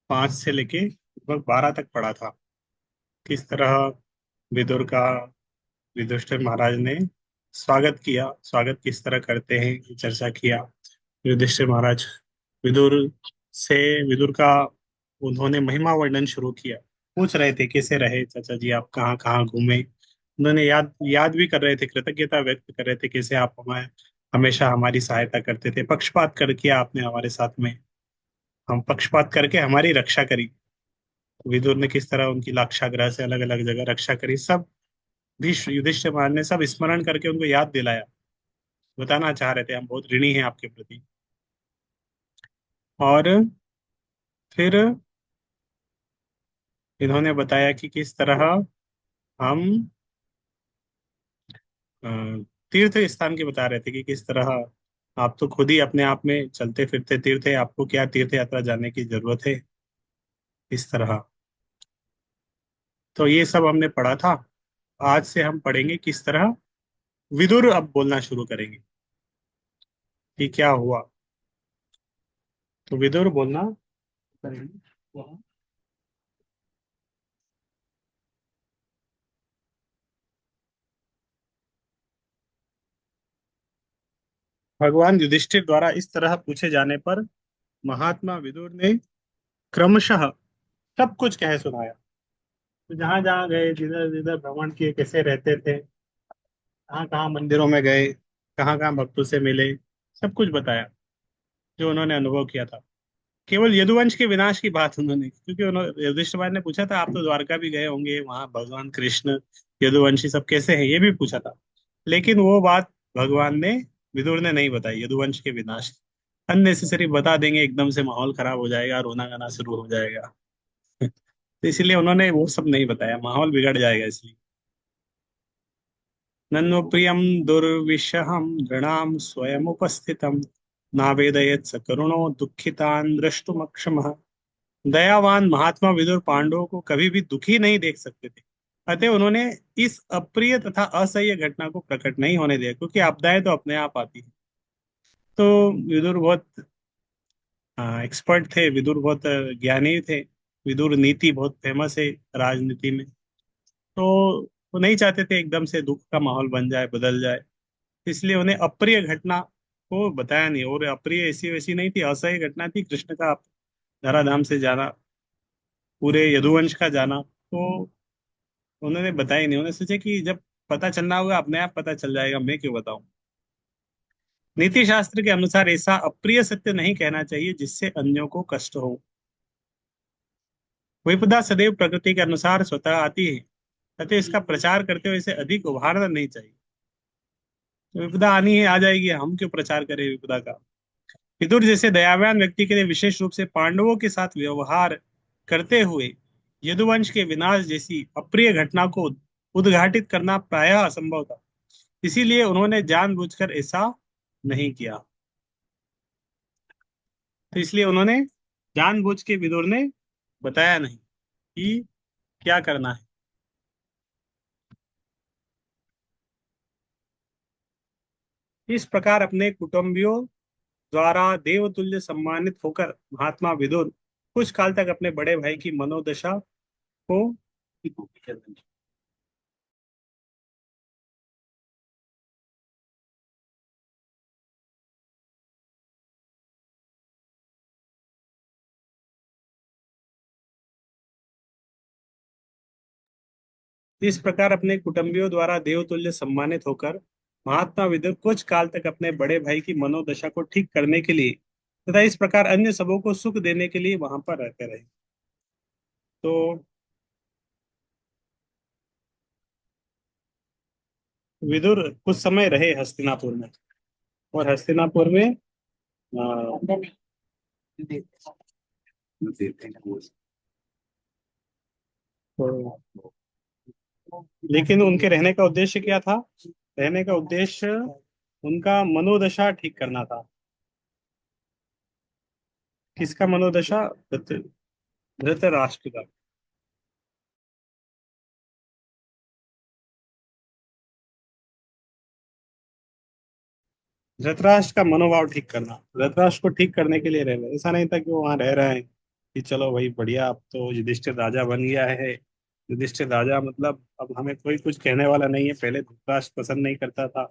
5 से लेके लगभग 12 तक पढ़ा था। किस तरह विदुर का युधिष्ठिर महाराज ने स्वागत किया, स्वागत किस तरह करते हैं ये चर्चा किया। युधिष्ठिर महाराज विदुर से विदुर का उन्होंने महिमा वर्णन शुरू किया। पूछ रहे थे कैसे रहे चाचा जी, आप कहाँ कहाँ घूमे। उन्होंने याद याद भी कर रहे थे, कृतज्ञता व्यक्त कर रहे थे कैसे आप हमें हमेशा हमारी सहायता करते थे, पक्षपात करके आपने हमारे साथ में, हम पक्षपात करके हमारी रक्षा करी। विदुर ने किस तरह उनकी लाक्षागृह से अलग अलग जगह रक्षा करी, सब भीष्म युधिष्ठिर महाराज ने सब स्मरण करके उनको याद दिलाया। बताना चाह रहे थे हम बहुत ऋणी हैं आपके प्रति। और फिर इन्होंने बताया कि किस तरह हम अ, तीर्थ स्थान के बता रहे थे कि किस तरह आप तो खुद ही अपने आप में चलते फिरते तीर्थ है, आपको क्या तीर्थ यात्रा जाने की जरूरत है, इस तरह। तो ये सब हमने पढ़ा था। आज से हम पढ़ेंगे किस तरह विदुर अब बोलना शुरू करेंगे कि क्या हुआ। तो विदुर बोलना करेंगे। भगवान युधिष्ठिर द्वारा इस तरह पूछे जाने पर महात्मा विदुर ने क्रमशः सब कुछ कह सुनाया। तो जहां जहां गए, जिधर जिधर भ्रमण किए, कैसे रहते थे, कहाँ कहाँ मंदिरों में गए, कहाँ कहाँ भक्तों से मिले, सब कुछ बताया जो उन्होंने अनुभव किया था। केवल यदुवंश के विनाश की बात उन्होंने, क्योंकि उन्होंने युधिष्ठिर महाराज ने पूछा था आप तो द्वारका भी गए होंगे, वहां भगवान कृष्ण यदुवंशी सब कैसे हैं, ये भी पूछा था। लेकिन वो बात भगवान ने विदुर ने नहीं बताई, यदुवंश के विनाश। अननेसेसरी बता देंगे, एकदम से माहौल खराब हो जाएगा, रोना गाना शुरू हो जाएगा। तो इसलिए उन्होंने वो सब नहीं बताया, माहौल बिगड़ जाएगा इसलिए। नन्नु प्रियम दुर्विशहम नृणाम स्वयं उपस्थितम नावेदयत स करुणो दुखितान द्रष्टुमक्षमः। दयावान महात्मा विदुर पांडवों को कभी भी दुखी नहीं देख सकते थे, अतः उन्होंने इस अप्रिय तथा असह्य घटना को प्रकट नहीं होने दिया, क्योंकि आपदाएं तो अपने आप आती हैं। तो विदुर बहुत एक्सपर्ट थे, विदुर बहुत ज्ञानी थे। विदुर नीति बहुत फेमस है राजनीति में। तो वो नहीं चाहते थे एकदम से दुख का माहौल बन जाए, बदल जाए। इसलिए उन्हें अप्रिय घटना को बताया नहीं, और अप्रिय ऐसी वैसी नहीं थी, असह्य घटना थी कृष्ण का धराधाम से जाना, पूरे यदुवंश का जाना। तो उन्होंने बताया नहीं, उन्होंने सोचा कि जब पता चलना होगा अपने आप पता चल जाएगा, मैं क्यों बताऊं। नीति शास्त्र के अनुसार ऐसा अप्रिय सत्य नहीं कहना चाहिए जिससे अन्यों को कष्ट हो। विपदा सदैव प्रकृति के अनुसार स्वतः आती है, अतः इसका प्रचार करते हुए इसे अधिक उभारना नहीं चाहिए। तो विपदा आनी है, आ जाएगी, हम क्यों प्रचार करें विपदा का। विदुर जैसे दयावान व्यक्ति के लिए विशेष रूप से पांडवों के साथ व्यवहार करते हुए यदुवंश के विनाश जैसी अप्रिय घटना को उद्घाटित करना प्रायः असंभव था। इसीलिए उन्होंने जानबूझकर ऐसा नहीं किया। तो इसलिए उन्होंने जानबूझ के विदुर ने बताया नहीं कि क्या करना है। इस प्रकार अपने कुटुंबियों द्वारा देवतुल्य सम्मानित होकर महात्मा विदुर कुछ काल तक अपने बड़े भाई की मनोदशा को इस प्रकार अपने कुटुंबियों द्वारा देवतुल्य सम्मानित होकर महात्मा विदुर कुछ काल तक अपने बड़े भाई की मनोदशा को ठीक करने के लिए तथा इस प्रकार अन्य सबों को सुख देने के लिए वहां पर रहते रहे। तो विदुर कुछ समय रहे हस्तिनापुर में, और हस्तिनापुर में तो, लेकिन उनके रहने का उद्देश्य क्या था। रहने का उद्देश्य उनका मनोदशा ठीक करना था। किसका मनोदशा, धृतराष्ट्र का। धृतराष्ट्र का मनोभाव ठीक करना, धृतराष्ट्र को ठीक करने के लिए रह रहे, ऐसा नहीं था कि वो वहां रह रहे हैं कि चलो भाई बढ़िया, अब तो युधिष्ठिर राजा बन गया है। युधिष्ठिर राजा मतलब अब हमें कोई कुछ कहने वाला नहीं है। पहले धृतराष्ट्र पसंद नहीं करता था,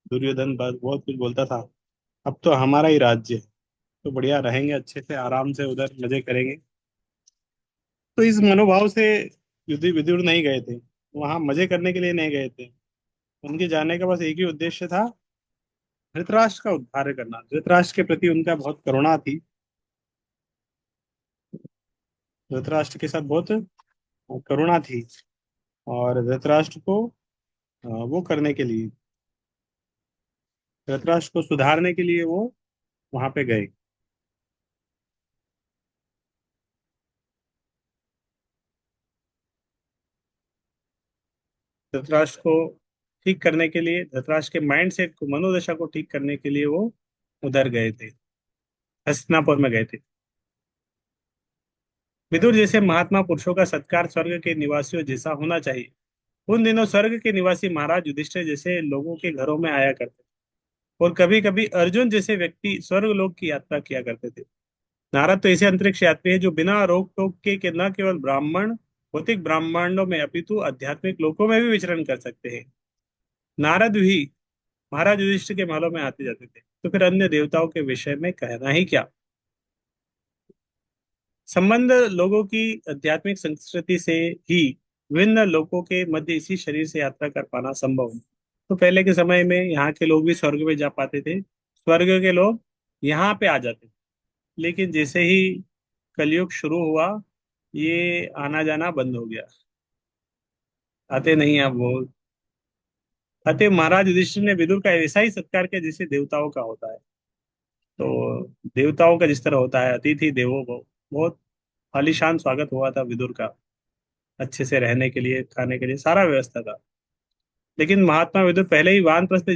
दुर्योधन बस बहुत कुछ बोलता था। अब तो हमारा ही राज्य है, तो बढ़िया रहेंगे, अच्छे से आराम से उधर मजे करेंगे। तो इस मनोभाव से युधि विदुर नहीं गए थे, वहां मजे करने के लिए नहीं गए थे। उनके जाने का बस एक ही उद्देश्य था, धृतराष्ट्र का उद्धार करना। धृतराष्ट्र के प्रति उनका बहुत करुणा थी। धृतराष्ट्र के साथ बहुत करुणा थी, और धृतराष्ट्र को वो करने के लिए, धृतराष्ट्र को सुधारने के लिए वो वहां पे गए। धृतराष्ट्र को ठीक करने के लिए, धृतराष्ट्र के माइंड सेट को, मनोदशा को ठीक करने के लिए वो उधर गए थे, हस्तिनापुर में गए थे। विदुर जैसे महात्मा पुरुषों का सत्कार स्वर्ग के निवासियों जैसा होना चाहिए। उन दिनों स्वर्ग के निवासी महाराज युधिष्ठिर जैसे लोगों के घरों में आया करते, और कभी कभी अर्जुन जैसे व्यक्ति स्वर्ग लोक की यात्रा किया करते थे। नारद तो ऐसे अंतरिक्ष यात्री है जो बिना रोक टोक के न केवल ब्राह्मण भौतिक ब्रह्मांडों में अपितु आध्यात्मिक लोकों में भी विचरण कर सकते हैं। नारद भी महाराज युधिष्ठिर के महलों में आते जाते थे, तो फिर अन्य देवताओं के विषय में कहना ही क्या। संबंध लोगों की आध्यात्मिक संस्कृति से ही विभिन्न लोगों के मध्य इसी शरीर से यात्रा कर पाना संभव है। तो पहले के समय में यहाँ के लोग भी स्वर्ग में जा पाते थे, स्वर्ग के लोग यहाँ पे आ जाते थे। लेकिन जैसे ही कलयुग शुरू हुआ, ये आना जाना बंद हो गया, आते नहीं अब वो। अतः महाराज युधिष्ठिर ने विदुर का ऐसा ही सत्कार किया जैसे देवताओं का होता है। तो देवताओं का जिस तरह होता है, अतिथि देवो भव, बहुत आलीशान स्वागत हुआ था विदुर का। अच्छे से रहने के लिए, खाने के लिए सारा व्यवस्था था। लेकिन महात्मा विदुर पहले ही वानप्रस्थ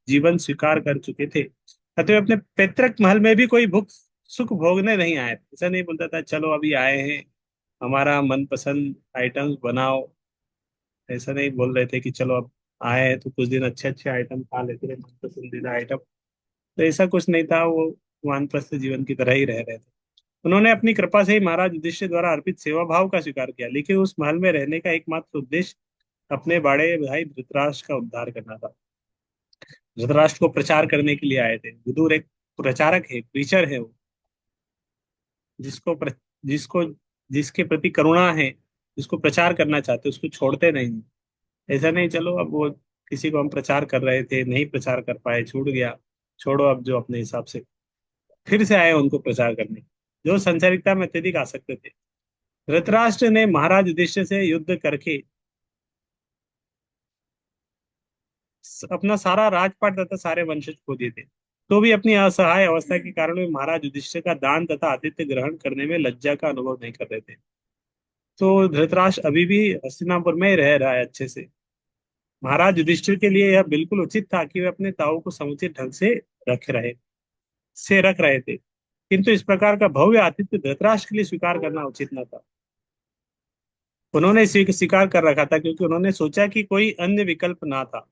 जीवन स्वीकार कर चुके थे। अतः वे अपने पैतृक महल में भी कोई भुख सुख भोगने नहीं आए थे। ऐसा नहीं बोलता था चलो अभी आए हैं, हमारा मनपसंद आइटम्स बनाओ। ऐसा नहीं बोल रहे थे कि चलो अब आए हैं तो कुछ दिन अच्छे अच्छे आइटम खा लेते हैं, मन पसंदीदा आइटम। तो ऐसा कुछ नहीं था, वो वानप्रस्थ जीवन की तरह ही रह रहे थे। उन्होंने अपनी कृपा से ही महाराज युधिष्ठिर द्वारा अर्पित सेवा भाव का स्वीकार किया, लेकिन उस महल में रहने का एकमात्र उद्देश्य अपने बड़े भाई धृतराष्ट्र का उद्धार करना था। धृतराष्ट्र को प्रचार करने के लिए आए थे। विदुर एक प्रचारक है, प्रीचर है वो, जिसको जिसको जिसके प्रति करुणा है, जिसको प्रचार करना चाहते उसको छोड़ते नहीं। ऐसा नहीं चलो अब वो किसी को हम प्रचार कर रहे थे, नहीं प्रचार कर पाए, छूट गया, छोड़ो अब जो अपने हिसाब से। फिर से आए उनको प्रचार करने, जो संसारिकता में अत्यधिक आसक्त थे। धृतराष्ट्र ने महाराज युधिष्ठिर से युद्ध करके अपना सारा राजपाट तथा सारे वंशज खो दिए थे। तो भी अपनी असहाय अवस्था के कारण वे महाराज युधिष्ठिर का दान तथा आतिथ्य ग्रहण करने में लज्जा का अनुभव नहीं कर रहे थे। तो धृतराष्ट्र अभी भी हस्तिनापुर में ही रह रहा है अच्छे से। महाराज युधिष्ठिर के लिए यह बिल्कुल उचित था कि वे अपने ताऊ को समुचित ढंग रख रहे थे, किंतु इस प्रकार का भव्य आतिथ्य धृतराष्ट्र के लिए स्वीकार करना उचित न था। उन्होंने स्वीकार कर रखा था क्योंकि उन्होंने सोचा कि कोई अन्य विकल्प ना था।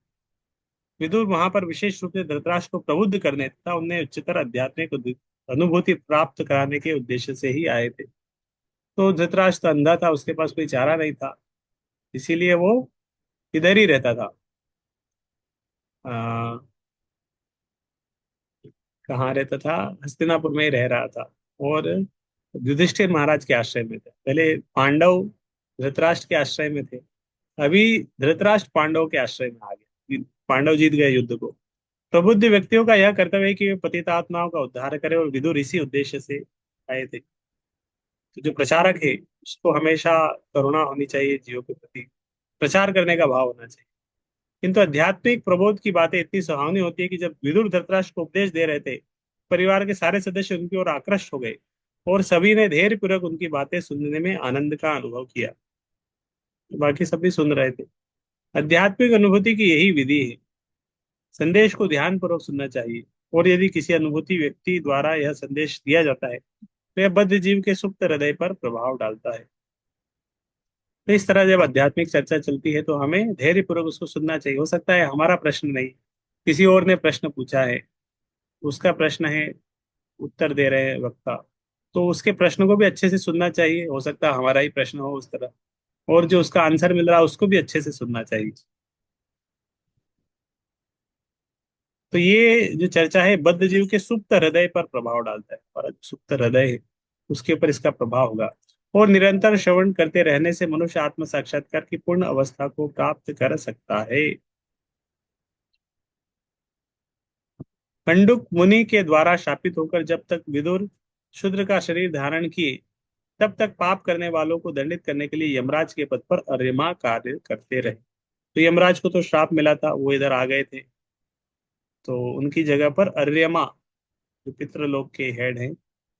विदुर वहां पर विशेष रूप से धृतराष्ट्र को प्रबुद्ध करने तथा उन्हें उच्चतर आध्यात्मिक अनुभूति प्राप्त कराने के उद्देश्य से ही आए थे। तो धृतराष्ट्र अंधा था, उसके पास कोई चारा नहीं था, इसीलिए वो इधर ही रहता था। आ, कहाँ रहता था, हस्तिनापुर में ही रह रहा था। और युधिष्ठिर महाराज के आश्रय में थे। पहले पांडव धृतराष्ट्र के आश्रय में थे, अभी धृतराष्ट्र पांडव के आश्रय में आ गया। पांडव जीत गए युद्ध को। प्रबुद्ध व्यक्तियों का यह कर्तव्य है कि वे पतितात्माओं का उद्धार करें, और विदुर इसी उद्देश्य से आए थे। तो जो प्रचारक है, उसको हमेशा करुणा होनी चाहिए, जीवों के प्रति प्रचार करने का भाव होना चाहिए। किंतु आध्यात्मिक प्रबोध की बातें इतनी सुहावनी होती है कि जब विदुर धृतराष्ट्र को उपदेश दे रहे थे, परिवार के सारे सदस्य उनकी ओर आकृष्ट हो गए, और सभी ने धैर्य पूर्वक उनकी बातें सुनने में आनंद का अनुभव किया। बाकी सभी सुन रहे थे। आध्यात्मिक अनुभूति की यही विधि है, संदेश को ध्यान पूर्वक सुनना चाहिए। और यदि किसी अनुभूति व्यक्ति द्वारा यह संदेश दिया जाता है, तो यह बद्ध जीव के सुप्त हृदय पर प्रभाव डालता है। तो इस तरह जब आध्यात्मिक चर्चा चलती है तो हमें धैर्य पूर्वक उसको सुनना चाहिए। हो सकता है हमारा प्रश्न नहीं, किसी और ने प्रश्न पूछा है, उसका प्रश्न है, उत्तर दे रहे हैं वक्ता, तो उसके प्रश्न को भी अच्छे से सुनना चाहिए, हो सकता है हमारा ही प्रश्न हो उस तरह, और जो उसका आंसर मिल रहा है उसको भी अच्छे से सुनना चाहिए। तो ये जो चर्चा है बद्ध जीव के सुप्त हृदय पर प्रभाव डालता है, और सुप्त हृदय है उसके ऊपर इसका प्रभाव होगा। और निरंतर श्रवण करते रहने से मनुष्य आत्म साक्षात्कार की पूर्ण अवस्था को प्राप्त कर सकता है। मंडूक मुनि के द्वारा शापित होकर जब तक विदुर शूद्र का शरीर धारण किए, तब तक पाप करने वालों को दंडित करने के लिए यमराज के पद पर अर्यमा कार्य करते रहे। तो यमराज को तो श्राप मिला था, वो इधर आ गए थे, तो उनकी जगह पर अर्यमा जो पितृलोक के हेड हैं,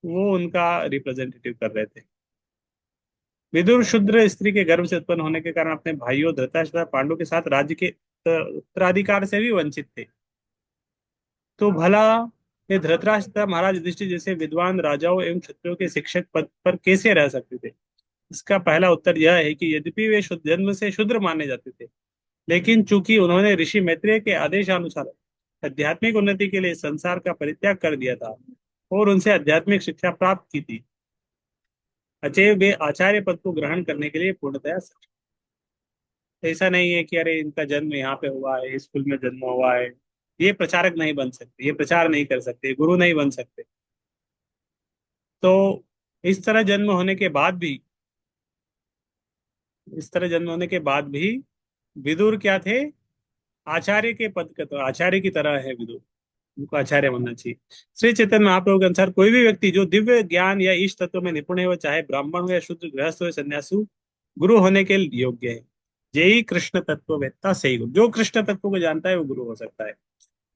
वो उनका रिप्रेजेंटेटिव कर रहे थे। विदुर शूद्र स्त्री के गर्भ से उत्पन्न होने के कारण अपने भाइयों धृतराष्ट्र तथा पांडु के साथ राज्य के उत्तराधिकार से भी वंचित थे। तो भला ये धृतराष्ट्र तथा महाराज युधिष्ठिर जैसे विद्वान राजाओं एवं क्षत्रियों के शिक्षक पद पर कैसे रह सकते थे? इसका पहला उत्तर यह है कि यद्यपि वे जन्म से शूद्र माने जाते थे, लेकिन चूंकि उन्होंने ऋषि मैत्रेय के आदेशानुसार आध्यात्मिक उन्नति के लिए संसार का परित्याग कर दिया था और उनसे आध्यात्मिक शिक्षा प्राप्त की थी, अतएव वे आचार्य पद को ग्रहण करने के लिए पूर्णतया सक्षम। ऐसा नहीं है कि अरे इनका जन्म यहाँ पे हुआ है, इस स्कूल में जन्म हुआ है, ये प्रचारक नहीं बन सकते, ये प्रचार नहीं कर सकते, गुरु नहीं बन सकते। तो इस तरह जन्म होने के बाद भी इस तरह जन्म होने के बाद भी विदुर क्या थे? आचार्य के पद का, तो आचार्य की तरह है विदुर, उनको आचार्य बनना चाहिए। श्री चैतन्य महाप्रभु के अनुसार कोई भी व्यक्ति जो दिव्य ज्ञान या इष्ट तत्व में निपुण है, वह चाहे ब्राह्मण हो या शूद्र, गृहस्थ हो या सन्यासु, गुरु होने के लिए योग्य है। यही कृष्ण तत्ववेत्ता सही गुरु, जो कृष्ण तत्व को जानता है वो गुरु हो सकता है।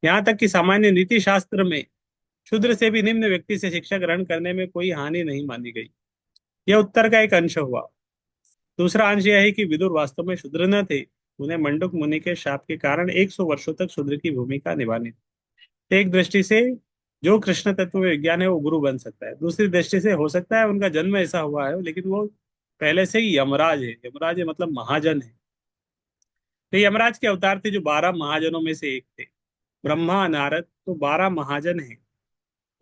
यहाँ तक कि सामान्य नीति शास्त्र में शूद्र से भी निम्न व्यक्ति से शिक्षा ग्रहण करने में कोई हानि नहीं मानी गई। यह उत्तर का एक अंश हुआ। दूसरा अंश यह है कि विदुर वास्तव में शूद्र न थे, उन्हें मंडुक मुनि के शाप के कारण 100 वर्षों तक शूद्र की भूमिका निभानी थी। एक दृष्टि से जो कृष्ण तत्व में विज्ञान है वो गुरु बन सकता है, दूसरी दृष्टि से हो सकता है उनका जन्म ऐसा हुआ है, लेकिन वो पहले से ही यमराज है। यमराज है मतलब महाजन है। तो यमराज के अवतार थे जो 12 महाजनों में से एक थे। ब्रह्मा नारद तो 12 महाजन है।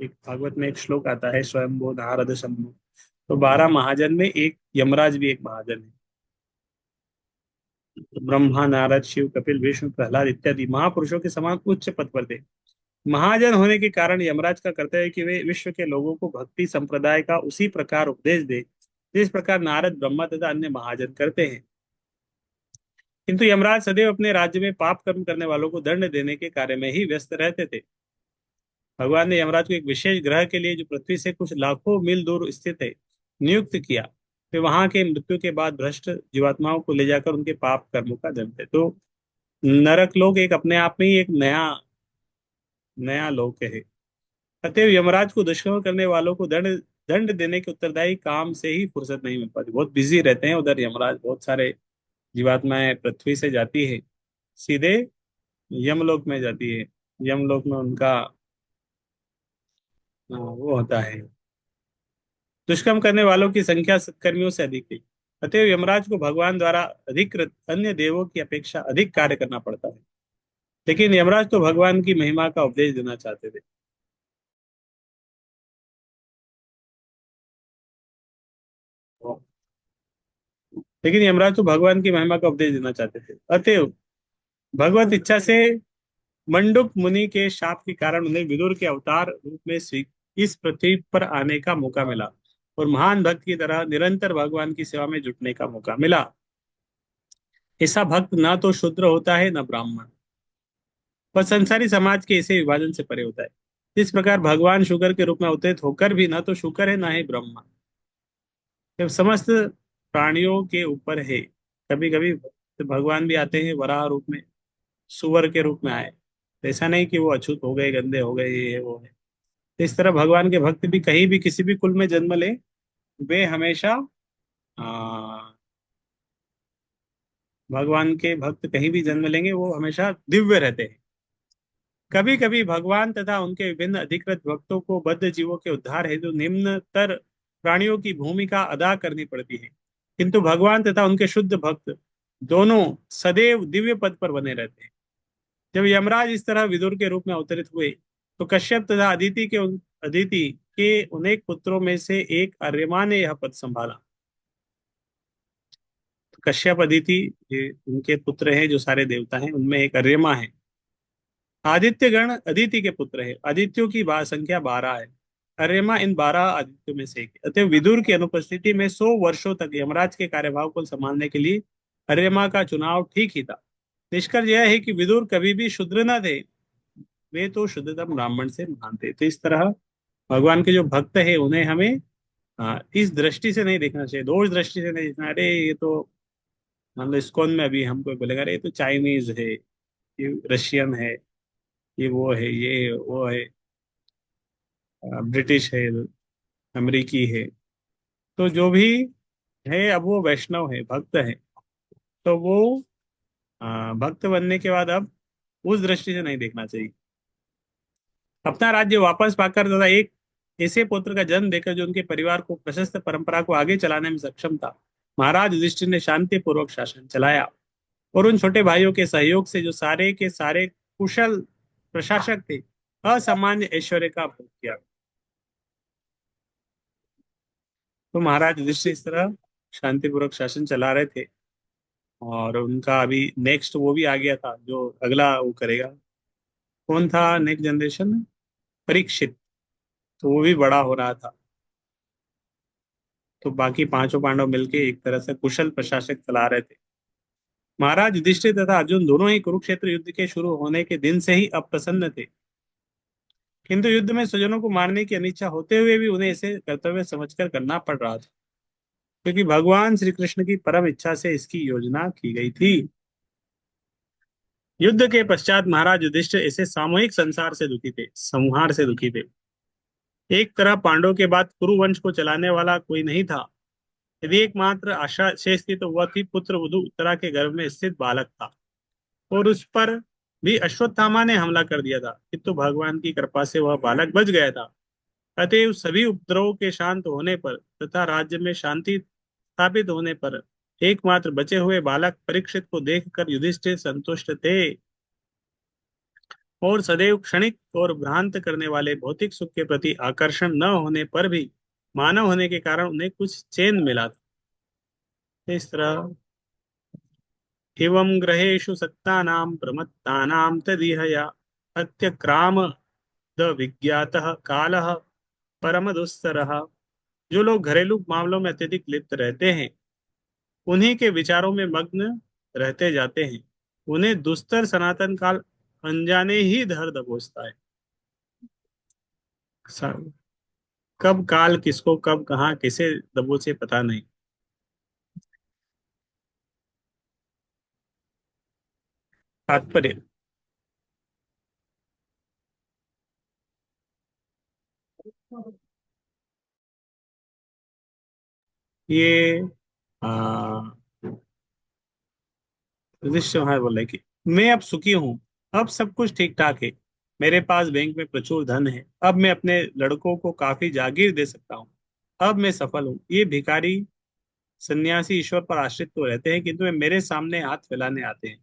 एक भागवत में एक श्लोक आता है, स्वयंभो नारद शंभु। तो 12 महाजन में एक यमराज भी एक महाजन है। तो ब्रह्मा नारद शिव कपिल विष्णु प्रहलाद इत्यादि महापुरुषों के समान उच्च पद पर थे। महाजन होने के कारण यमराज का कर्तव्य है कि वे विश्व के लोगों को भक्ति संप्रदाय का उसी प्रकार उपदेश दे जिस प्रकार नारद ब्रह्मा तथा अन्य महाजन करते हैं। किंतु यमराज सदैव अपने राज्य में पाप कर्म करने वालों को दंड देने के कार्य में ही व्यस्त रहते थे। भगवान ने यमराज को एक विशेष ग्रह के लिए जो पृथ्वी से कुछ लाखों मील दूर स्थित है नियुक्त किया। वे वहां के मृत्यु के बाद भ्रष्ट जीवात्माओं को ले जाकर उनके पाप कर्मों का दंड दे। तो नरक लोक एक अपने आप में ही एक नया नया लोक है। अतएव यमराज को दुष्कर्म करने वालों को दंड दंड देने के उत्तरदायी काम से ही फुर्सत नहीं मिल पाती, बहुत बिजी रहते हैं उधर यमराज। बहुत सारे जीवात्माएं पृथ्वी से जाती है, सीधे यमलोक में जाती है। यमलोक में उनका वो होता है, दुष्कर्म करने वालों की संख्या सत्कर्मियों से अधिक है। अतएव यमराज को भगवान द्वारा अधिकृत अन्य देवों की अपेक्षा अधिक कार्य करना पड़ता है। लेकिन यमराज तो भगवान की महिमा का उपदेश देना चाहते थे। लेकिन यमराज तो भगवान की महिमा का उपदेश देना चाहते थे। अतएव भगवत इच्छा से मंडुक मुनि के शाप के कारण उन्हें विदुर के अवतार रूप में इस पृथ्वी पर आने का मौका मिला और महान भक्त की तरह निरंतर भगवान की सेवा में जुटने का मौका मिला। ऐसा भक्त ना तो शूद्र होता है न ब्राह्मण, पर संसारी समाज के इसे विभाजन से परे होता है। इस प्रकार भगवान शुकर के रूप में अवतरित होकर भी न तो शुकर है ना ही ब्रह्मा। जब समस्त प्राणियों के ऊपर है, कभी कभी तो भगवान भी आते हैं वराह रूप में, सुअर के रूप में आए। तो ऐसा नहीं कि वो अछूत हो गए, गंदे हो गए, ये है वो है। तो इस तरह भगवान के भक्त भी कहीं भी किसी भी कुल में जन्म ले, वे हमेशा आ, भगवान के भक्त कहीं भी जन्म लेंगे वो हमेशा दिव्य रहते हैं। कभी कभी भगवान तथा उनके विभिन्न अधिकृत भक्तों को बद्ध जीवों के उद्धार हेतु निम्नतर प्राणियों की भूमिका अदा करनी पड़ती है, किंतु भगवान तथा उनके शुद्ध भक्त दोनों सदैव दिव्य पद पर बने रहते हैं। जब यमराज इस तरह विदुर के रूप में अवतरित हुए, तो कश्यप तथा अदिति के अनेक पुत्रों में से एक अर्यमा ने यह पद संभाला। तो कश्यप अदिति, ये उनके पुत्र हैं जो सारे देवता हैं, उनमें एक अर्यमा है। आदित्य गण अदिति के पुत्र है, आदित्यों की संख्या 12 है। अर्यमा इन 12 आदित्यों में से एक है। अतः विदुर की अनुपस्थिति में 100 वर्षों तक यमराज के कार्यभार को संभालने के लिए अर्यमा का चुनाव ठीक ही था। निष्कर्ष यह है कि विदुर कभी भी शूद्र न थे, वे तो शुद्धतम ब्राह्मण से महान थे। तो इस तरह भगवान के जो भक्त है उन्हें हमें इस दृष्टि से नहीं देखना चाहिए, दोष दृष्टि से नहीं देखना, अरे ये तो मान लो इस्कॉन में अभी हमको बोलेगा अरे ये तो चाइनीज है, ये रशियन है, ये वो है, ये वो है, ब्रिटिश है, अमेरिकी है। तो जो भी है अब वो वैष्णव है, भक्त है। तो वो भक्त बनने के बाद अब उस दृष्टि से नहीं देखना चाहिए। अपना राज्य वापस पाकर तथा एक ऐसे पुत्र का जन्म देकर जो उनके परिवार को प्रशस्त परंपरा को आगे चलाने में सक्षम था, महाराज युधिष्ठिर ने शांति पूर्वक शासन चलाया। और उन छोटे भाइयों के सहयोग से जो सारे के सारे कुशल प्रशासक थे, असामान्य ऐश्वर्य का भोग किया। तो महाराज युधिष्ठिर इस तरह शांतिपूर्वक शासन चला रहे थे। और उनका अभी नेक्स्ट वो भी आ गया था जो अगला वो करेगा। कौन था नेक्स्ट जनरेशन? परीक्षित। तो वो भी बड़ा हो रहा था। तो बाकी पांचों पांडव मिलके एक तरह से कुशल प्रशासक चला रहे थे। महाराज युधिष्ठिर तथा अर्जुन दोनों ही कुरुक्षेत्र युद्ध के शुरू होने के दिन से ही अप्रसन्न थे। किंतु युद्ध में स्वजनों को मारने की अनिच्छा होते हुए भी उन्हें इसे कर्तव्य समझकर करना पड़ रहा था, क्योंकि भगवान श्री कृष्ण की परम इच्छा से इसकी योजना की गई थी। युद्ध के पश्चात महाराज युधिष्ठिर ऐसे सामूहिक संसार से दुखी थे, संहार से दुखी थे। एक तरह पांडवों के बाद कुरुवंश को चलाने वाला कोई नहीं था। यदि एकमात्र आशा शेष थी तो वह थी पुत्र वधु उत्तरा के गर्भ में स्थित बालक था। और उस पर भी अश्वत्थामा ने हमला कर दिया था, किंतु भगवान की कृपा से वह बालक बच गया था। अतएव सभी उपद्रवों के शांत होने पर तथा राज्य में शांति स्थापित होने पर एकमात्र बचे हुए बालक परीक्षित को देखकर युधिष्ठिर संतुष्ट थे। और सदैव क्षणिक और भ्रांत करने वाले भौतिक सुख के प्रति आकर्षण न होने पर भी मानव होने के कारण उन्हें कुछ चैन मिला था। इस तरह एवं ग्रहेषु सक्तानां प्रमत्तानां तदिह अत्यक्रामद विज्ञातः कालः परम दुस्सरः। जो लोग घरेलू मामलों में अत्यधिक लिप्त रहते हैं, उन्हीं के विचारों में मग्न रहते जाते हैं। उन्हें दुस्तर सनातन काल अनजाने ही धर दबोचता है। कब काल किसको कब कहाँ किसे दबोचे पता नहीं। तात्पर्य, ये आ, युधिष्ठिर महाराज बोले कि मैं अब सुखी हूँ, अब सब कुछ ठीक ठाक है। मेरे पास बैंक में प्रचुर धन है, अब मैं अपने लड़कों को काफी जागीर दे सकता हूँ। अब मैं सफल हूँ। ये भिखारी सन्यासी ईश्वर पर आश्रित तो रहते हैं, किंतु वे मेरे सामने हाथ फैलाने आते हैं।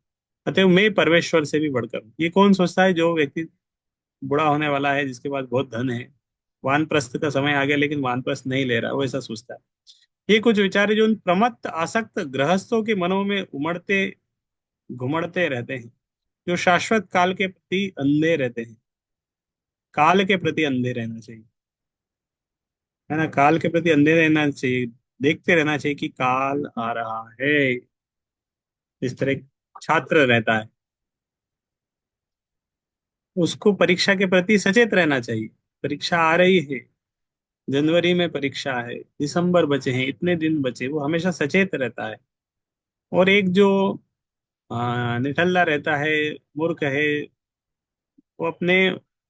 अतः मैं परमेश्वर से भी बढ़कर हूँ। ये कौन सोचता है? जो व्यक्ति बूढ़ा होने वाला है, जिसके पास बहुत धन है, वानप्रस्थ का समय आ गया लेकिन वानप्रस्थ नहीं ले रहा, वो ऐसा सोचता है। ये कुछ विचार है जो उन प्रमत्त आसक्त गृहस्थों के मनों में उमड़ते घुमड़ते रहते हैं, जो शाश्वत काल के प्रति अंधे रहते हैं। काल के प्रति अंधे रहना चाहिए, है ना? काल के प्रति अंधे रहना चाहिए, देखते रहना चाहिए कि काल आ रहा है। इस तरह एक छात्र रहता है, उसको परीक्षा के प्रति सचेत रहना चाहिए। परीक्षा आ रही है, जनवरी में परीक्षा है, दिसंबर बचे हैं, इतने दिन बचे, वो हमेशा सचेत रहता है। और एक जो निठल्ला रहता है, मूर्ख है, वो अपने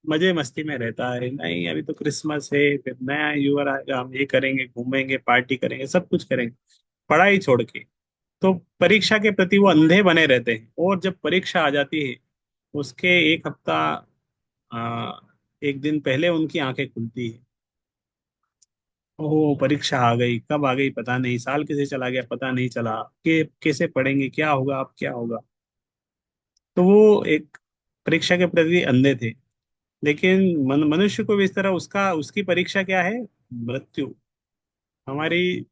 मजे मस्ती में रहता है, नहीं अभी तो क्रिसमस है, फिर नया ईयर आएगा, हम ये करेंगे, घूमेंगे, पार्टी करेंगे, सब कुछ करेंगे, पढ़ाई छोड़ के। तो परीक्षा के प्रति वो अंधे बने रहते हैं। और जब परीक्षा आ जाती है, उसके एक हफ्ता आ, एक दिन पहले उनकी आंखें खुलती है। ओह, परीक्षा आ गई, कब आ गई पता नहीं, साल कैसे चला गया पता नहीं चला, कि कैसे पढ़ेंगे, क्या होगा, अब क्या होगा। तो वो एक परीक्षा के प्रति अंधे थे। लेकिन मनुष्य को भी इस तरह उसका उसकी परीक्षा क्या है? मृत्यु। हमारी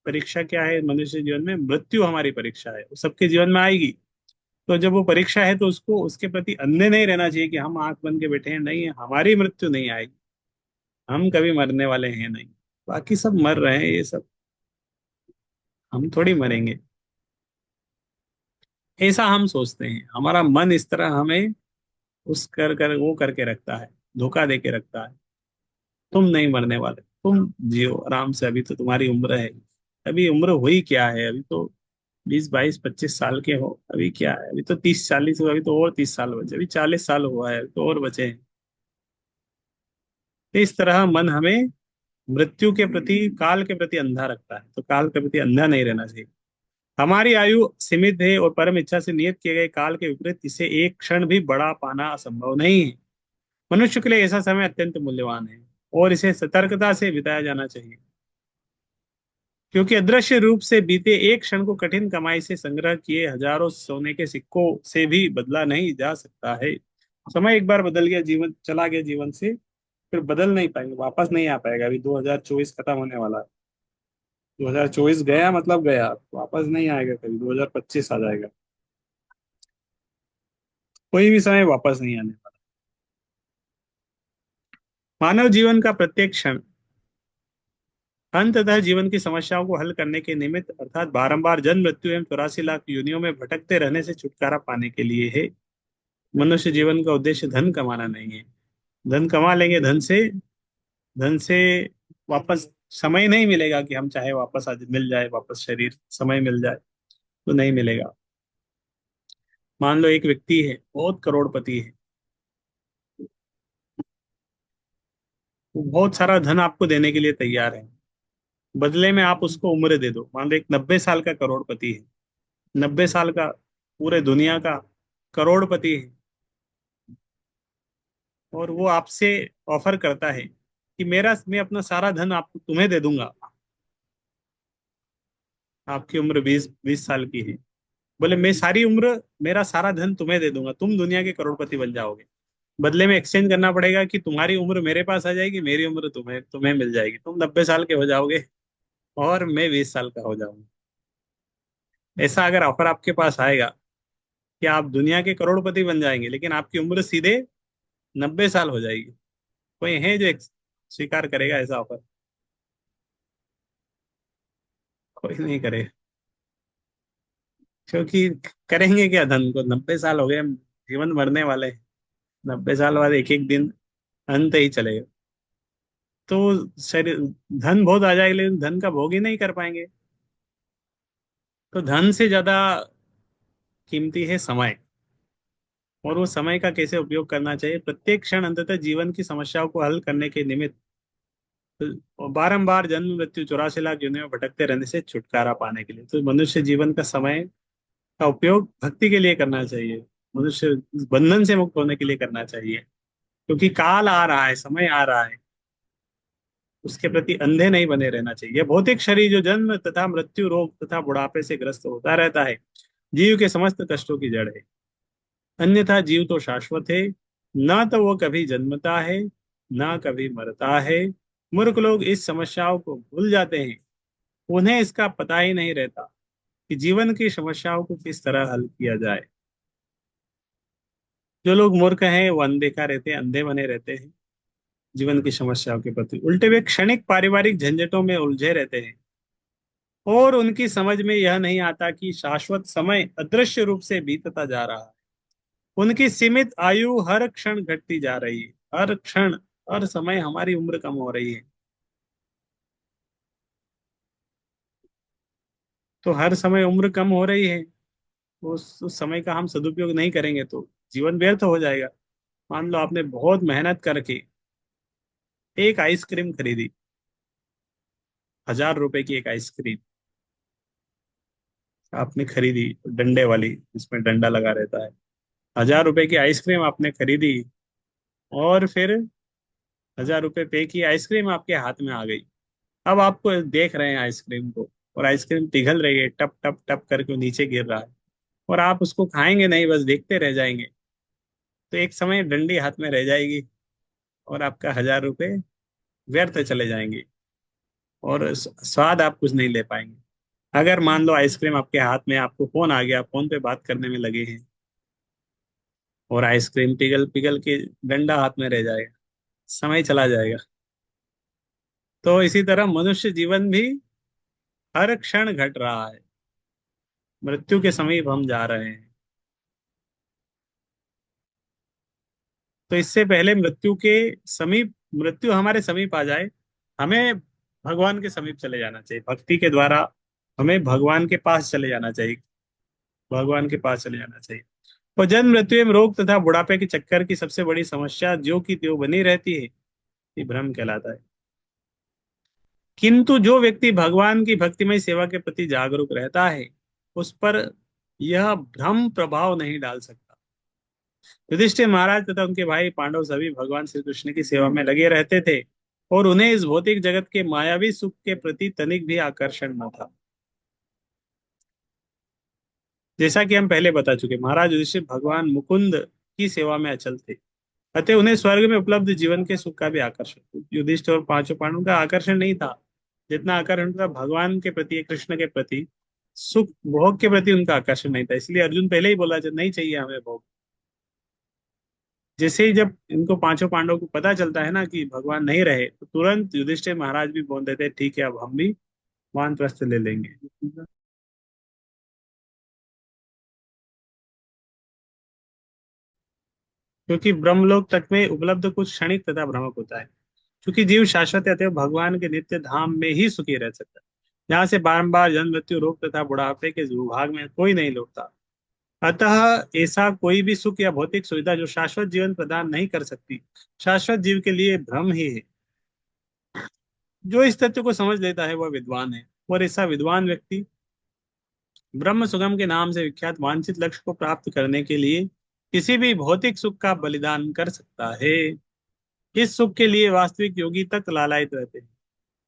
परीक्षा क्या है मनुष्य जीवन में? मृत्यु हमारी परीक्षा है, वो सबके जीवन में आएगी। तो जब वो परीक्षा है तो उसको उसके प्रति अंधे नहीं रहना चाहिए कि हम आंख बन के बैठे हैं, नहीं, हमारी मृत्यु नहीं आएगी, हम कभी मरने वाले हैं नहीं, बाकी सब मर रहे हैं ये सब, हम थोड़ी मरेंगे। ऐसा हम सोचते हैं, हमारा मन इस तरह हमें उस कर कर वो करके रखता है, धोखा दे के रखता है। तुम नहीं मरने वाले, तुम जियो आराम से, अभी तो तुम्हारी उम्र है। अभी उम्र हुई क्या है, अभी तो 20 22 25 साल के हो, अभी क्या है, अभी तो 30 40 हुआ, अभी तो और 30 साल बचे, अभी 40 साल हुआ है, अभी तो और बचे हैं। तो इस तरह मन हमें मृत्यु के प्रति, काल के प्रति अंधा रखता है, तो काल के प्रति अंधा नहीं रहना चाहिए। हमारी आयु सीमित है और परम इच्छा से नियत किए गए काल के विपरीत इसे एक क्षण भी बढ़ा पाना असंभव नहीं है। मनुष्य के लिए ऐसा समय अत्यंत मूल्यवान है और इसे सतर्कता से बिताया जाना चाहिए, क्योंकि अदृश्य रूप से बीते एक क्षण को कठिन कमाई से संग्रह किए हजारों सोने के सिक्कों से भी बदला नहीं जा सकता है। समय एक बार बदल गया, जीवन चला गया जीवन से, फिर बदल नहीं पाएंगे, वापस नहीं आ पाएगा। अभी 2024 खत्म होने वाला है, 2024 गया मतलब गया, वापस नहीं आएगा, कभी 2025 आ जाएगा। कोई भी समय वापस नहीं आने वाला। मानव जीवन का प्रत्येक क्षण अंततः जीवन की समस्याओं को हल करने के निमित्त, अर्थात बारंबार जन्म मृत्यु एवं 84 लाख योनियों में भटकते रहने से छुटकारा पाने के लिए है। मनुष्य जीवन का उद्देश्य धन कमाना नहीं है। धन कमा लेंगे, धन से वापस समय नहीं मिलेगा कि हम चाहे वापस आज मिल जाए, वापस शरीर समय मिल जाए, तो नहीं मिलेगा। मान लो एक व्यक्ति है, बहुत करोड़पति है, वो बहुत सारा धन आपको देने के लिए तैयार है, बदले में आप उसको उम्र दे दो। मान लो एक 90 साल का करोड़पति है, 90 साल का, पूरे दुनिया का करोड़पति है, और वो आपसे ऑफर करता है कि मेरा मैं अपना सारा धन आपको तुम्हें दे दूंगा। आपकी उम्र 20 20 साल की है, बोले मैं सारी उम्र, मेरा सारा धन तुम्हें दे दूंगा, तुम दुनिया के करोड़पति बन जाओगे। बदले में एक्सचेंज करना पड़ेगा कि तुम्हारी उम्र मेरे पास आ जाएगी, मेरी उम्र तुम्हें तुम्हें मिल जाएगी, तुम 90 साल के हो जाओगे और मैं 20 साल का हो जाऊंगा। ऐसा अगर ऑफर आपके पास आएगा कि आप दुनिया के करोड़पति बन जाएंगे, लेकिन आपकी उम्र सीधे 90 साल हो जाएगी, कोई है जो स्वीकार करेगा ऐसा ऑफर? कोई नहीं करेगा, क्योंकि करेंगे क्या धन को? 90 साल हो गए, हम जीवन मरने वाले हैं, 90 साल बाद एक एक दिन अंत ही चलेगा। तो शरीर, धन बहुत आ जाएगा लेकिन धन का भोग ही नहीं कर पाएंगे। तो धन से ज्यादा कीमती है समय, और वो समय का कैसे उपयोग करना चाहिए, प्रत्येक क्षण अंततः जीवन की समस्याओं को हल करने के निमित्त, तो बारंबार जन्म मृत्यु 84 लाख योनियों में भटकते रहने से छुटकारा पाने के लिए, तो मनुष्य जीवन का समय का उपयोग भक्ति के लिए करना चाहिए, मनुष्य बंधन से मुक्त होने के लिए करना चाहिए। क्योंकि काल आ रहा है, समय आ रहा है, उसके प्रति अंधे नहीं बने रहना चाहिए। भौतिक शरीर जो जन्म तथा मृत्यु, रोग तथा बुढ़ापे से ग्रस्त होता रहता है, जीव के समस्त कष्टों की जड़ है। अन्यथा जीव तो शाश्वत है, ना तो वो कभी जन्मता है, ना कभी मरता है। मूर्ख लोग इस समस्याओं को भूल जाते हैं, उन्हें इसका पता ही नहीं रहता कि जीवन की समस्याओं को किस तरह हल किया जाए। जो लोग मूर्ख हैं वो अनदेखा रहते हैं, अंधे बने रहते हैं जीवन की समस्याओं के प्रति, उल्टे वे क्षणिक पारिवारिक झंझटों में उलझे रहते हैं, और उनकी समझ में यह नहीं आता कि शाश्वत समय अदृश्य रूप से बीतता जा रहा है। उनकी सीमित आयु हर क्षण घटती जा रही है, हर क्षण, हर समय हमारी उम्र कम हो रही है। तो हर समय उम्र कम हो रही है, तो उस समय का हम सदुपयोग नहीं करेंगे तो जीवन व्यर्थ हो जाएगा। मान लो आपने बहुत मेहनत करके एक आइसक्रीम खरीदी, 1000 रुपए की एक आइसक्रीम आपने खरीदी, डंडे वाली, जिसमें डंडा लगा रहता है। 1000 रुपए की आइसक्रीम आपने खरीदी, और फिर 1000 रुपए पे की, आइसक्रीम आपके हाथ में आ गई। अब आपको देख रहे हैं आइसक्रीम को, और आइसक्रीम पिघल रही है, टप टप टप करके वो नीचे गिर रहा है, और आप उसको खाएंगे नहीं, बस देखते रह जाएंगे। तो एक समय डंडी हाथ में रह जाएगी और आपका 1,000 रुपये व्यर्थ चले जाएंगे, और स्वाद आप कुछ नहीं ले पाएंगे। अगर मान लो आइसक्रीम आपके हाथ में, आपको फोन आ गया, फोन पे बात करने में लगे हैं, और आइसक्रीम पिघल पिघल के डंडा हाथ में रह जाएगा, समय चला जाएगा। तो इसी तरह मनुष्य जीवन भी हर क्षण घट रहा है, मृत्यु के समीप हम जा रहे हैं। तो इससे पहले मृत्यु हमारे समीप आ जाए, हमें भगवान के समीप चले जाना चाहिए, भक्ति के द्वारा हमें भगवान के पास चले जाना चाहिए, भगवान के पास चले जाना चाहिए। और जन्म मृत्यु एवं रोग तथा बुढ़ापे के चक्कर की सबसे बड़ी समस्या जो की त्यों बनी रहती है, ये भ्रम कहलाता है। किंतु जो व्यक्ति भगवान की भक्तिमय सेवा के प्रति जागरूक रहता है, उस पर यह भ्रम प्रभाव नहीं डाल सकता। युधिष्ठिर महाराज तथा उनके भाई पांडव सभी भगवान श्री कृष्ण की सेवा में लगे रहते थे, और उन्हें इस भौतिक जगत के मायावी सुख के प्रति तनिक भी आकर्षण न था। जैसा कि हम पहले बता चुके, महाराज युधिष्ठिर भगवान मुकुंद की सेवा में अचल थे, अतः उन्हें स्वर्ग में उपलब्ध जीवन के सुख का भी आकर्षण, युधिष्ठिर और पांचों पांडवों का आकर्षण नहीं था, जितना आकर्षण था भगवान के प्रति, कृष्ण के प्रति, सुख भोग के प्रति उनका आकर्षण नहीं था। इसलिए अर्जुन पहले ही बोला नहीं चाहिए हमें भोग। जैसे ही जब इनको पांचों पांडवों को पता चलता है ना कि भगवान नहीं रहे, तो तुरंत युधिष्ठिर महाराज भी बोल देते हैं, ठीक है अब हम भी वानप्रस्थ ले लेंगे। क्योंकि ब्रह्मलोक तक में उपलब्ध कुछ क्षणिक तथा भ्रमक होता है। क्योंकि जीव शाश्वत है, अतएव भगवान के नित्य धाम में ही सुखी रह सकता है, जहाँ से बारंबार जन्म मृत्यु रोग तथा बुढ़ापे के भूभाग में कोई नहीं लौटता। अतः ऐसा कोई भी सुख या भौतिक सुविधा जो शाश्वत जीवन प्रदान नहीं कर सकती, शाश्वत जीव के लिए भ्रम ही है। जो इस तथ्य को समझ लेता है वह विद्वान है, और ऐसा विद्वान व्यक्ति ब्रह्म सुगम के नाम से विख्यात वांछित लक्ष्य को प्राप्त करने के लिए किसी भी भौतिक सुख का बलिदान कर सकता है। इस सुख के लिए वास्तविक योगी तक लालायित रहते हैं।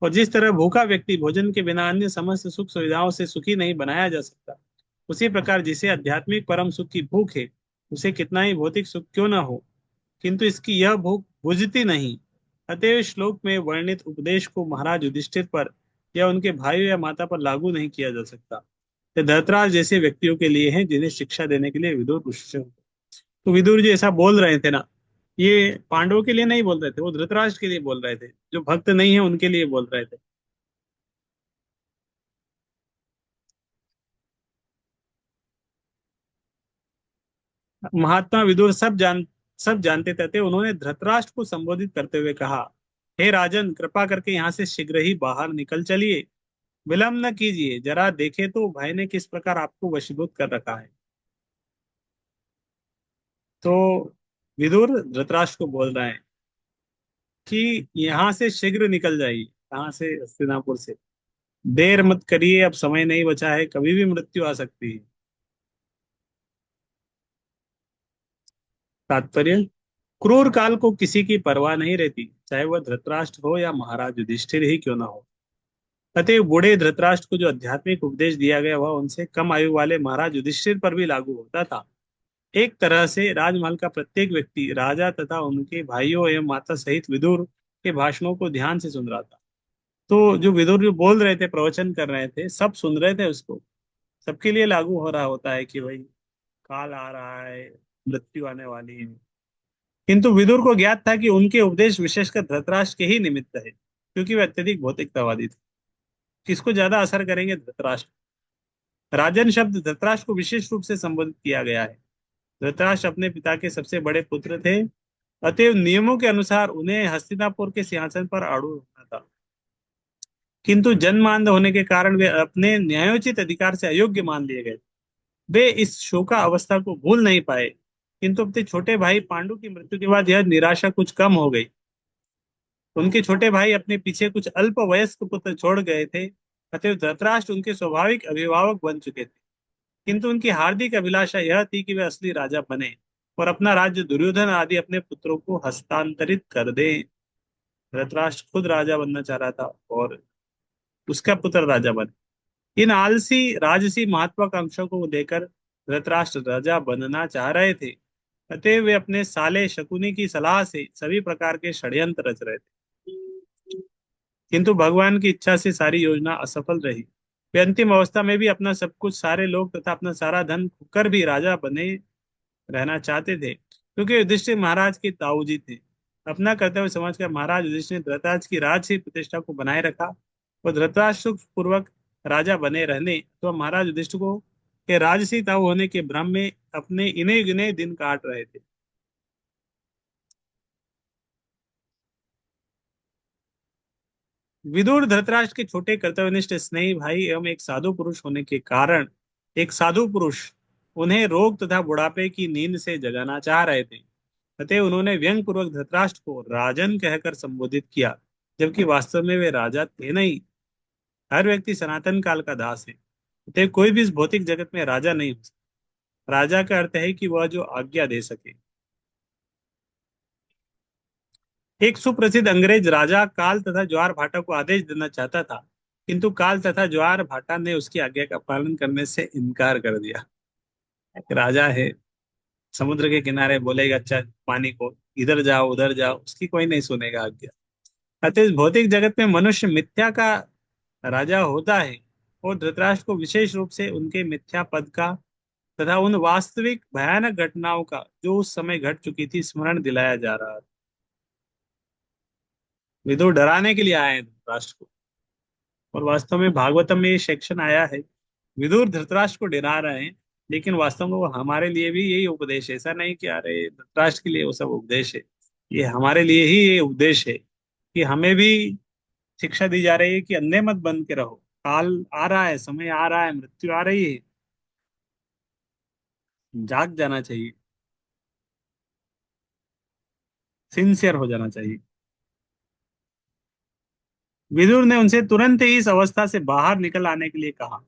और जिस तरह भूखा व्यक्ति भोजन के बिना अन्य समस्त सुख सुविधाओं से सुखी नहीं बनाया जा सकता, उसी प्रकार जिसे आध्यात्मिक परम सुख की भूख है, उसे कितना ही भौतिक सुख क्यों न हो, किंतु इसकी यह भूख बुझती नहीं। अतएव श्लोक में वर्णित उपदेश को महाराज युधिष्ठिर पर या उनके भाइयों या माता पर लागू नहीं किया जा सकता। ये धृतराज जैसे व्यक्तियों के लिए हैं, जिन्हें शिक्षा देने के लिए विदुर ऋषि हैं। तो विदुर जी ऐसा बोल रहे थे ना, ये पांडवों के लिए नहीं बोल रहे थे, वो धृतराष्ट्र के लिए बोल रहे थे, जो भक्त नहीं है उनके लिए बोल रहे थे। महात्मा विदुर सब जानते थे, उन्होंने धृतराष्ट्र को संबोधित करते हुए कहा, हे राजन, कृपा करके यहाँ से शीघ्र ही बाहर निकल चलिए, विलंब न कीजिए, जरा देखे तो भाई ने किस प्रकार आपको वशीभूत कर रखा है। तो विदुर धृतराष्ट्र को बोल रहे हैं कि यहाँ से शीघ्र निकल जाइए, कहाँ से, हस्तिनापुर से। देर मत करिए, अब समय नहीं बचा है, कभी भी मृत्यु आ सकती है। तात्पर्य, क्रूर काल को किसी की परवाह नहीं रहती, चाहे वह धृतराष्ट्र हो या महाराज युधिष्ठिर ही क्यों ना हो। अतएव बूढ़े धृतराष्ट्र को जो आध्यात्मिक उपदेश दिया गया, वह उनसे कम आयु वाले महाराज युधिष्ठिर पर भी लागू होता था। एक तरह से राजमहल का प्रत्येक व्यक्ति राजा तथा उनके भाइयों एवं माता सहित विदुर के भाषणों को ध्यान से सुन रहा था। तो जो विदुर जो बोल रहे थे, प्रवचन कर रहे थे, सब सुन रहे थे उसको। सबके लिए लागू हो रहा होता है कि भाई काल आ रहा है, मृत्यु आने वाली है। किंतु विदुर को ज्ञात था कि उनके उपदेश विशेषकर धृतराष्ट्र के ही निमित्त है, क्योंकि वे अत्यधिक भौतिकतावादी थे। किसको ज्यादा असर करेंगे? धृतराष्ट्र। राजन शब्द धृतराष्ट्र को विशेष रूप से संबोधित किया गया है। धृतराष्ट्र अपने पिता के सबसे बड़े पुत्र थे, अतएव नियमों के अनुसार उन्हें हस्तिनापुर के सिंहासन पर आरूढ़ होना था। किंतु जन्मांध होने के कारण वे अपने न्यायोचित अधिकार से अयोग्य मान लिए गए। वे इस शोका अवस्था को भूल नहीं पाए, किंतु अपने छोटे भाई पांडु की मृत्यु के बाद यह निराशा कुछ कम हो गई। उनके छोटे भाई अपने पीछे कुछ अल्प वयस्क पुत्र छोड़ गए थे, अतएव धृतराष्ट्र उनके स्वाभाविक अभिभावक बन चुके थे। किंतु उनकी हार्दिक अभिलाषा यह थी कि वे असली राजा बने और अपना राज्य दुर्योधन आदि अपने पुत्रों को हस्तांतरित कर दें। धृतराष्ट्र खुद राजा बनना चाह रहा था, और उसका पुत्र राजा बने। इन आलसी राजसी महत्वाकांक्षों को लेकर धृतराष्ट्र राजा बनना चाह रहे थे, अतः वे अपने साले शकुनी की सलाह से सभी प्रकार के षड्यंत्र रच रहे थे, किंतु भगवान की इच्छा से सारी योजना असफल रही। वे अंतिम अवस्था में भी अपना सब कुछ, सारे लोग तथा अपना सारा धन खोकर भी राजा बने रहना चाहते थे, क्योंकि युधिष्ठिर महाराज के ताऊजी थे। अपना कर्तव्य समझकर महाराज युधिष्ठिर ने धृतराज की राजसी प्रतिष्ठा को बनाए रखा और धृतराष्ट्र सुख पूर्वक राजा बने रहने तो महाराज युधिष्ठिर को के राजसी ताऊ होने के भ्रम में अपने इन्हें गिने दिन काट रहे थे। विदुर धृतराष्ट्र के छोटे कर्तव्यनिष्ठ स्नेही भाई एवं एक साधु पुरुष होने के कारण एक साधु पुरुष उन्हें रोग तथा बुढ़ापे की नींद से जगाना चाह रहे थे। अतः उन्होंने व्यंग पूर्वक धृतराष्ट्र को राजन कहकर संबोधित किया, जबकि वास्तव में वे राजा थे नहीं। हर व्यक्ति सनातन काल का दास है, अतः कोई भी इस भौतिक जगत में राजा नहीं हो सकता। राजा का अर्थ है कि वह जो आज्ञा दे सके। एक सुप्रसिद्ध अंग्रेज राजा काल तथा ज्वार भाटा को आदेश देना चाहता था, किंतु काल तथा ज्वार भाटा ने उसकी आज्ञा का पालन करने से इनकार कर दिया। एक राजा है, समुद्र के किनारे बोलेगा अच्छा पानी को इधर जाओ उधर जाओ, उसकी कोई नहीं सुनेगा आज्ञा। अतः इस भौतिक जगत में मनुष्य मिथ्या का राजा होता है, और धृतराष्ट्र को विशेष रूप से उनके मिथ्या पद का तथा उन वास्तविक भयानक घटनाओं का जो उस समय घट चुकी थी स्मरण दिलाया जा रहा था। विदुर डराने के लिए आए हैं धृतराष्ट्र को, और वास्तव में भागवतम में ये सेक्शन आया है। विदुर धृतराष्ट्र को डरा रहे हैं, लेकिन वास्तव में वो हमारे लिए भी यही उपदेश है। ऐसा नहीं कि अरे धृतराष्ट्र के लिए वो सब उपदेश है, ये हमारे लिए ही ये उपदेश है कि हमें भी शिक्षा दी जा रही है कि अंधे मत बन के रहो। काल आ रहा है, समय आ रहा है, मृत्यु आ रही है, जाग जाना चाहिए, सिंसियर हो जाना चाहिए। विदुर ने उनसे तुरंत ही इस अवस्था से बाहर निकल आने के लिए कहा,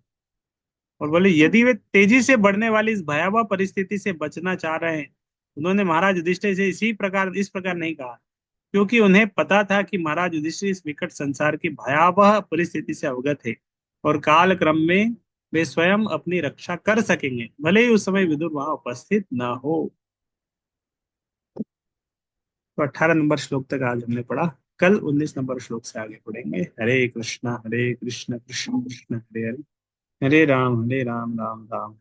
और बोले यदि वे तेजी से बढ़ने वाली इस भयावह परिस्थिति से बचना चाह रहे हैं। उन्होंने महाराज युधिष्ठिर से इस प्रकार नहीं कहा, क्योंकि उन्हें पता था कि महाराज युधिष्ठिर इस विकट संसार की भयावह परिस्थिति से अवगत है, और काल क्रम में वे स्वयं अपनी रक्षा कर सकेंगे, भले ही उस समय विदुर वहां उपस्थित न हो। तो 18 नंबर श्लोक तक आज हमने पढ़ा। कल 19 नंबर श्लोक से आगे पढ़ेंगे। हरे कृष्ण कृष्ण कृष्ण हरे हरे, हरे राम राम राम।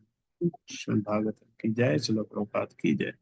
श्रीमद् भागवत की जय। चलो प्रभुपाद की जय।